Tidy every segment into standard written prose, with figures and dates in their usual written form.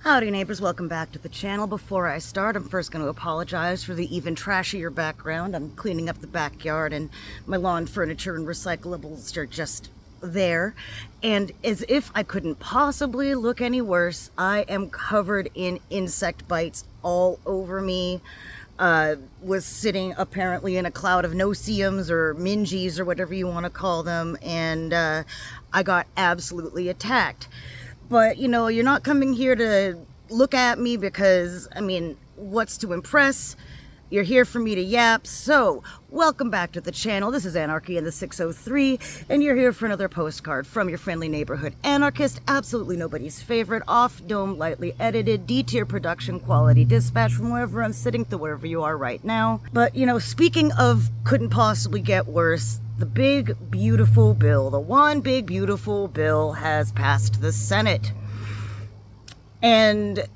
Howdy neighbors, welcome back to the channel. Before I start, I'm first going to apologize for the even trashier background. I'm cleaning up the backyard and my lawn furniture and recyclables are just there. And as if I couldn't possibly look any worse, I am covered in insect bites all over me. Was sitting apparently in a cloud of no-see-ums or mingies or whatever you want to call them, and I got absolutely attacked. But, you know, you're not coming here to look at me because, I mean, what's to impress? You're here for me to yap. So, welcome back to the channel. This is Anarchy in the 603, and you're here for another postcard from your friendly neighborhood anarchist, absolutely nobody's favorite, off-dome, lightly edited, D-tier production quality dispatch from wherever I'm sitting to wherever you are right now. But, you know, speaking of couldn't possibly get worse, the big, beautiful bill, the one big, beautiful bill has passed the Senate. And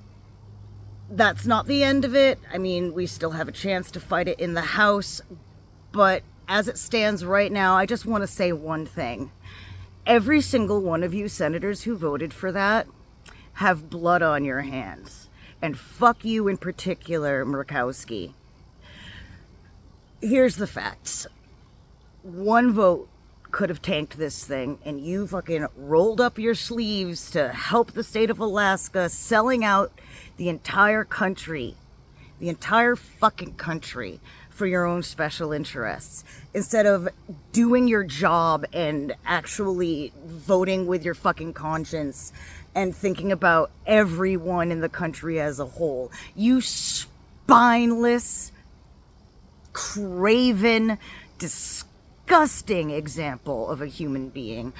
that's not the end of it. I mean, we still have a chance to fight it in the House. But as it stands right now, I just want to say one thing. Every single one of you senators who voted for that have blood on your hands. And fuck you in particular, Murkowski. Here's the facts. One vote could have tanked this thing, and you fucking rolled up your sleeves to help the state of Alaska, selling out the entire country, the entire fucking country, for your own special interests, instead of doing your job and actually voting with your fucking conscience and thinking about everyone in the country as a whole. You spineless, craven, disgusting example of a human being.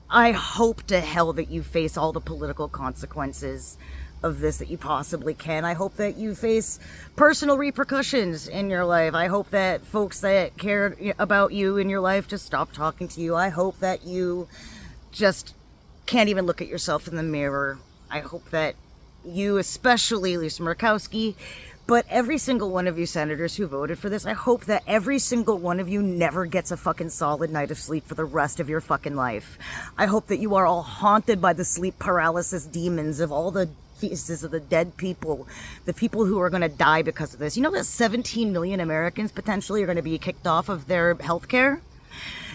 I hope to hell that you face all the political consequences of this that you possibly can. I hope that you face personal repercussions in your life. I hope that folks that care about you in your life just stop talking to you. I hope that you just can't even look at yourself in the mirror. I hope that you, especially Lisa Murkowski, but every single one of you senators who voted for this, I hope that every single one of you never gets a fucking solid night of sleep for the rest of your fucking life. I hope that you are all haunted by the sleep paralysis demons of all the fetuses of the dead people, the people who are going to die because of this. You know that 17 million Americans potentially are going to be kicked off of their health care?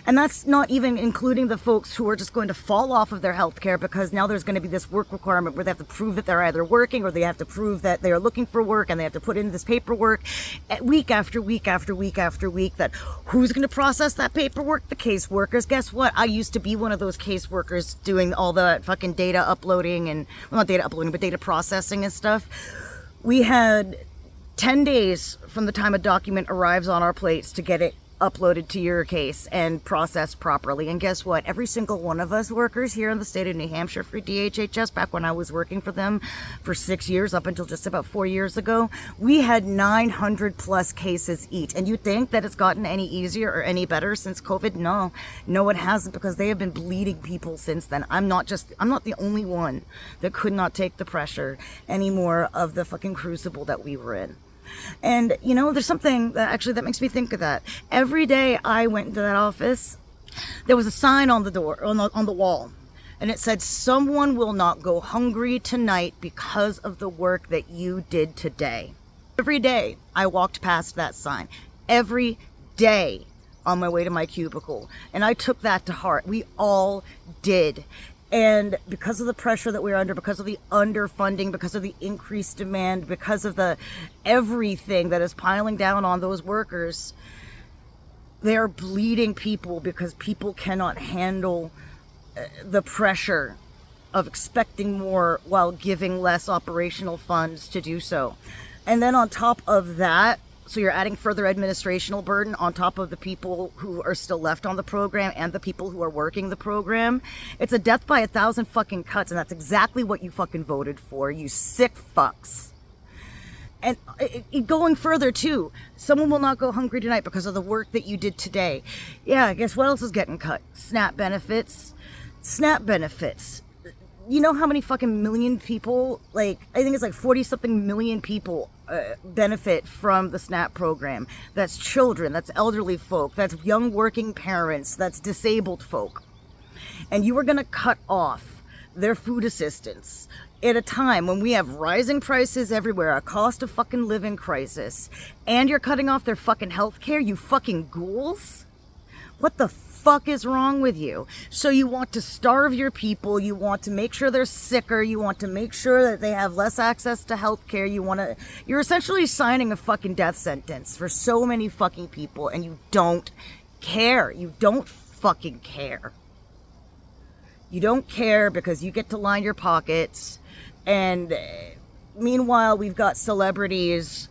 And that's not even including the folks who are just going to fall off of their health care because now there's going to be this work requirement where they have to prove that they're either working or they have to prove that they are looking for work, and they have to put in this paperwork week after week after week after week. That who's going to process that paperwork? The caseworkers. Guess what? I used to be one of those caseworkers doing all the fucking data uploading and, well, not data uploading, but data processing and stuff. We had 10 days from the time a document arrives on our plates to get it uploaded to your case and processed properly. And guess what? Every single one of us workers here in the state of New Hampshire for DHHS, back when I was working for them for 6 years, up until just about 4 years ago, we had 900 plus cases each. And you think that it's gotten any easier or any better since COVID? No, it hasn't, because they have been bleeding people since then. I'm not the only one that could not take the pressure anymore of the fucking crucible that we were in. And, you know, there's something that makes me think of that. Every day I went into that office, there was a sign on the door, on the wall, and it said, "Someone will not go hungry tonight because of the work that you did today." Every day I walked past that sign. Every day on my way to my cubicle. And I took that to heart. We all did. And because of the pressure that we're under, because of the underfunding, because of the increased demand, because of the everything that is piling down on those workers, they are bleeding people because people cannot handle the pressure of expecting more while giving less operational funds to do so. And then on top of that, so you're adding further administrational burden on top of the people who are still left on the program and the people who are working the program. It's a death by 1,000 fucking cuts, and that's exactly what you fucking voted for, you sick fucks. And going further too, someone will not go hungry tonight because of the work that you did today. Yeah, guess what else is getting cut? SNAP benefits. SNAP benefits. You know how many fucking million people, I think it's 40-something million people benefit from the SNAP program. That's children, that's elderly folk, that's young working parents, that's disabled folk. And you are going to cut off their food assistance at a time when we have rising prices everywhere, a cost of fucking living crisis, and you're cutting off their fucking health care, you fucking ghouls? What the fuck is wrong with you? So you want to starve your people, you want to make sure they're sicker, you want to make sure that they have less access to health care, you're essentially signing a fucking death sentence for so many fucking people, and you don't care. You don't fucking care. You don't care because you get to line your pockets. And meanwhile, we've got celebrities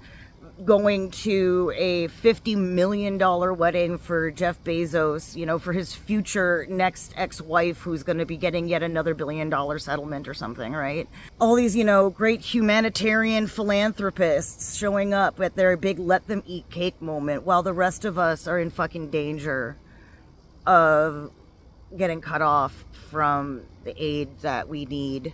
going to a $50 million wedding for Jeff Bezos, you know, for his future next ex-wife who's going to be getting yet another $1 billion settlement or something, right? All these, you know, great humanitarian philanthropists showing up at their big let them eat cake moment while the rest of us are in fucking danger of getting cut off from the aid that we need.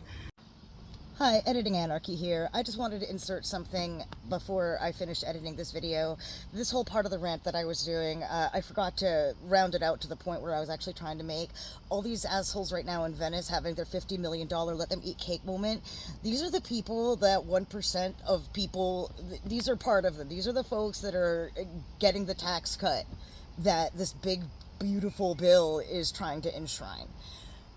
Hi, Editing Anarchy here. I just wanted to insert something before I finished editing this video. This whole part of the rant that I was doing, I forgot to round it out to the point where I was actually trying to make. All these assholes right now in Venice having their $50 million let them eat cake moment. These are the people that 1% of people, these are part of them. These are the folks that are getting the tax cut that this big, beautiful bill is trying to enshrine.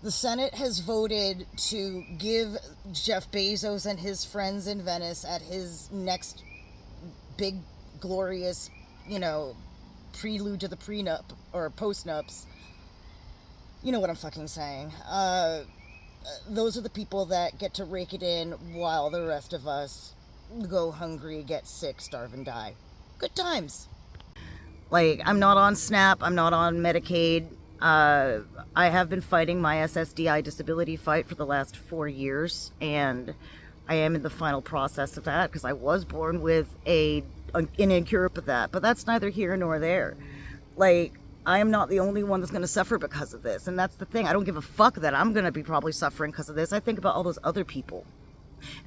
The Senate has voted to give Jeff Bezos and his friends in Venice at his next big, glorious, you know, prelude to the prenup or postnups. You know what I'm fucking saying. Those are the people that get to rake it in while the rest of us go hungry, get sick, starve, and die. Good times. Like, I'm not on SNAP, I'm not on Medicaid. I have been fighting my SSDI disability fight for the last 4 years, and I am in the final process of that because I was born with an incurable with that, but that's neither here nor there. Like, I am not the only one that's going to suffer because of this, and that's the thing. I don't give a fuck that I'm going to be probably suffering because of this. I think about all those other people.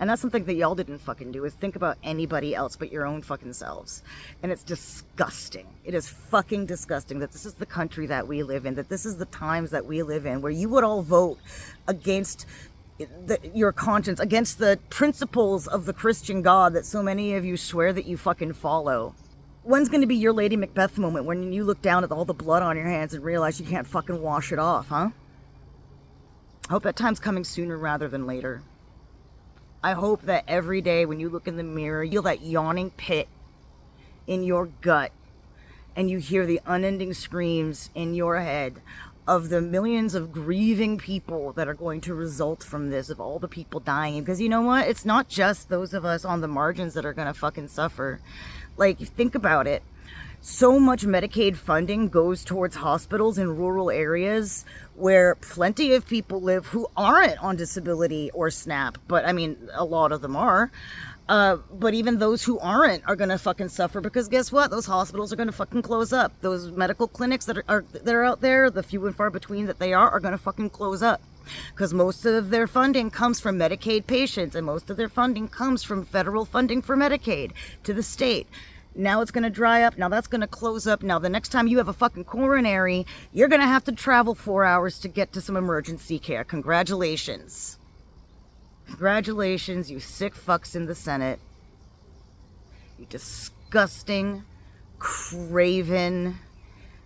And that's something that y'all didn't fucking do, is think about anybody else but your own fucking selves. And it's disgusting. It is fucking disgusting that this is the country that we live in, that this is the times that we live in, where you would all vote against your conscience, against the principles of the Christian God that so many of you swear that you fucking follow. When's going to be your Lady Macbeth moment, when you look down at all the blood on your hands and realize you can't fucking wash it off, huh? I hope that time's coming sooner rather than later. I hope that every day when you look in the mirror, you feel that yawning pit in your gut and you hear the unending screams in your head of the millions of grieving people that are going to result from this, of all the people dying. Because you know what? It's not just those of us on the margins that are going to fucking suffer. Like, think about it. So much Medicaid funding goes towards hospitals in rural areas where plenty of people live who aren't on disability or SNAP. But I mean, a lot of them are. But even those who aren't are going to fucking suffer, because guess what? Those hospitals are going to fucking close up. Those medical clinics that are out there, the few and far between that they are going to fucking close up. Because most of their funding comes from Medicaid patients, and most of their funding comes from federal funding for Medicaid to the state. Now it's going to dry up. Now that's going to close up. Now the next time you have a fucking coronary, you're going to have to travel 4 hours to get to some emergency care. Congratulations. Congratulations, you sick fucks in the Senate. You disgusting, craven,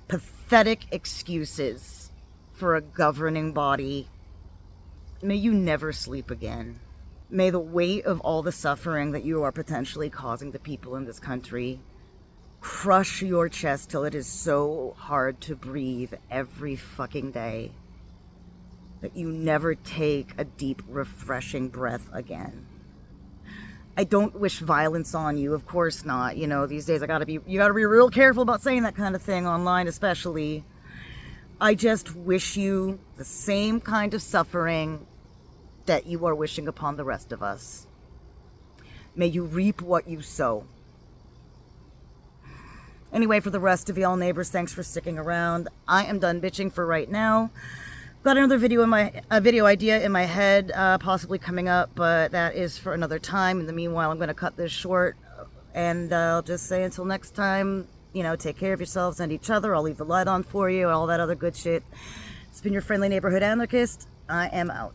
pathetic excuses for a governing body. May you never sleep again. May the weight of all the suffering that you are potentially causing the people in this country crush your chest till it is so hard to breathe every fucking day that you never take a deep, refreshing breath again. I don't wish violence on you, of course not. You know, these days you gotta be real careful about saying that kind of thing online, especially. I just wish you the same kind of suffering that you are wishing upon the rest of us. May you reap what you sow. Anyway, for the rest of y'all neighbors, thanks for sticking around. I am done bitching for right now. Got another video idea in my head, possibly coming up, but that is for another time. In the meanwhile, I'm going to cut this short, and I'll just say until next time, you know, take care of yourselves and each other. I'll leave the light on for you, all that other good shit. It's been your friendly neighborhood anarchist. I am out.